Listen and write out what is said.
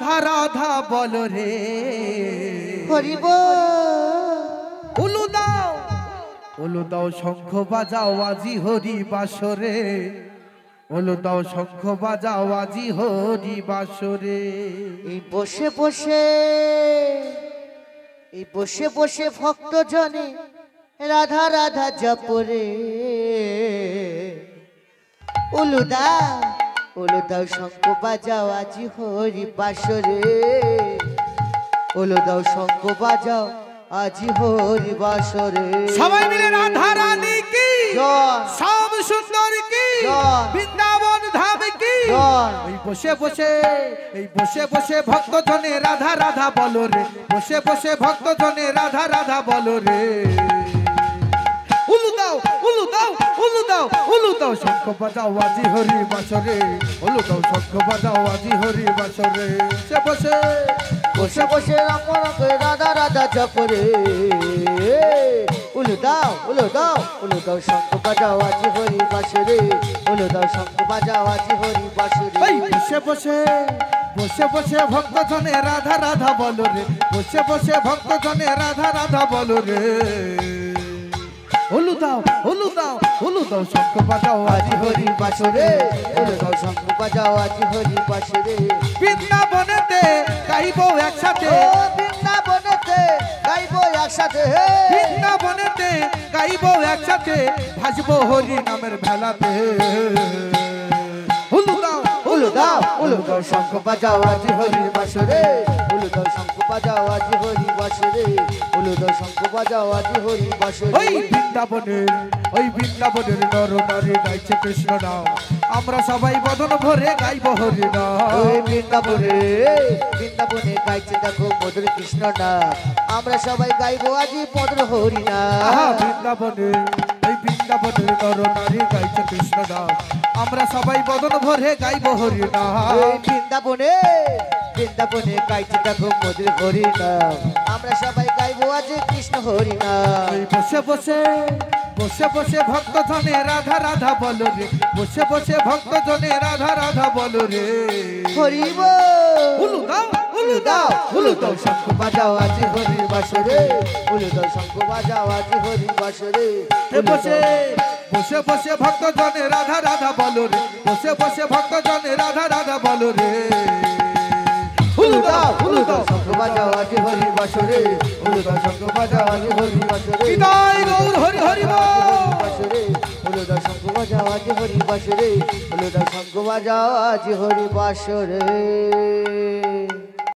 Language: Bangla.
রাধা রাধা বলো রে হরি বল। উলু দাও শঙ্খ বাজাও আজি হরি বাসরে উলু দাও শঙ্খ বাজাও আজি হরি বাসরে। এই বসে বসে ভক্ত জনে রাধা রাধা জপরে উলু দাও শঙ্খ বাজাও আজি হরি বাসরে উলু দাও শঙ্খ বাজাও আজি হরি বাসরে। সবাই মিলে রাধা রানী কি জয়, শ্যাম সুন্দর কি জয়, বৃন্দাবন ধাম কি জয়। এই বসে বসে ভক্ত জনে রাধা রাধা বলো রে বসে ভক্ত জনে রাধা রাধা বলো রে। উলু দাও শঙ্খ বাজাও আজি হরি বাসরে উলু দাও শঙ্খ বাজাও আজি হরি বাসরে। বসে রাম রাধা রাধা জপরে উলু দাও শঙ্খ বাজাও আজি হরি বাসরে উলু দাও শঙ্খ বাজাও আজি হরি বাসরে। এই বসে ভক্ত জনে রাধা রাধা বলো রে বসে ভক্ত জনে রাধা রাধা বলো রে। উলু দাও শঙ্খ বাজাও আজি হরি বাসরে উলু দাও শঙ্খ বাজাও আজি হরি বাসরে। বৃন্দাবনেতে গাইবো একসাথে বৃন্দাবনেতে গাইবো একসাথে বৃন্দাবনেতে গাইবো একসাথে ভাসবো হরি নামের ভেলাতে। উলু দাও শঙ্খ বাজাও আজি হরি বাসরে উলু দাও শঙ্খ বাজাও আজি হরি বাসরে উলু দাও শঙ্খ বাজাও আজি হরি বাসরে। ওই বৃন্দাবনের নর নারী গাইছে কৃষ্ণ নাম আমরা সবাই বদন ভরে গাইব হরি নাম। ওই বৃন্দাবনে গাইছে দেখো মধুর কৃষ্ণ নাম আমরা সবাই গাইবো আজি মধুর হরি নাম। বৃন্দাবনের নর নারী গাইছে কৃষ্ণ নাম আমরা সবাই বদন ভরে গাইব হরি নাম। বৃন্দাবনে গাইছে দেখো মধুর হরি নাম আমরা সবাই গাইবো আজি কৃষ্ণ হরি নাম। বসে ভক্ত জনে রাধা রাধা বলো রে বসে ভক্ত জনে রাধা রাধা বলো রে। হরি বল। উলু দাও শঙ্খ বাজাও আজি হরি বাসরে উলু দাও শঙ্খ বাজাও আজি হরি বাসরে। বসে ভক্ত জনে রাধা রাধা বলো রে বসে ভক্ত জনে রাধা রাধা বলো রে। উলু দাও শঙ্খ বাজাও আজি হরি বাসরে উলু দাও শঙ্খ বাজাও আজি হরি বাসরে। বিদায় গৌর হরি হরি বাসরে উলু দাও শঙ্খ বাজাও আজি হরি বাসরে উলু দাও শঙ্খ বাজাও আজি হরি বাসরে।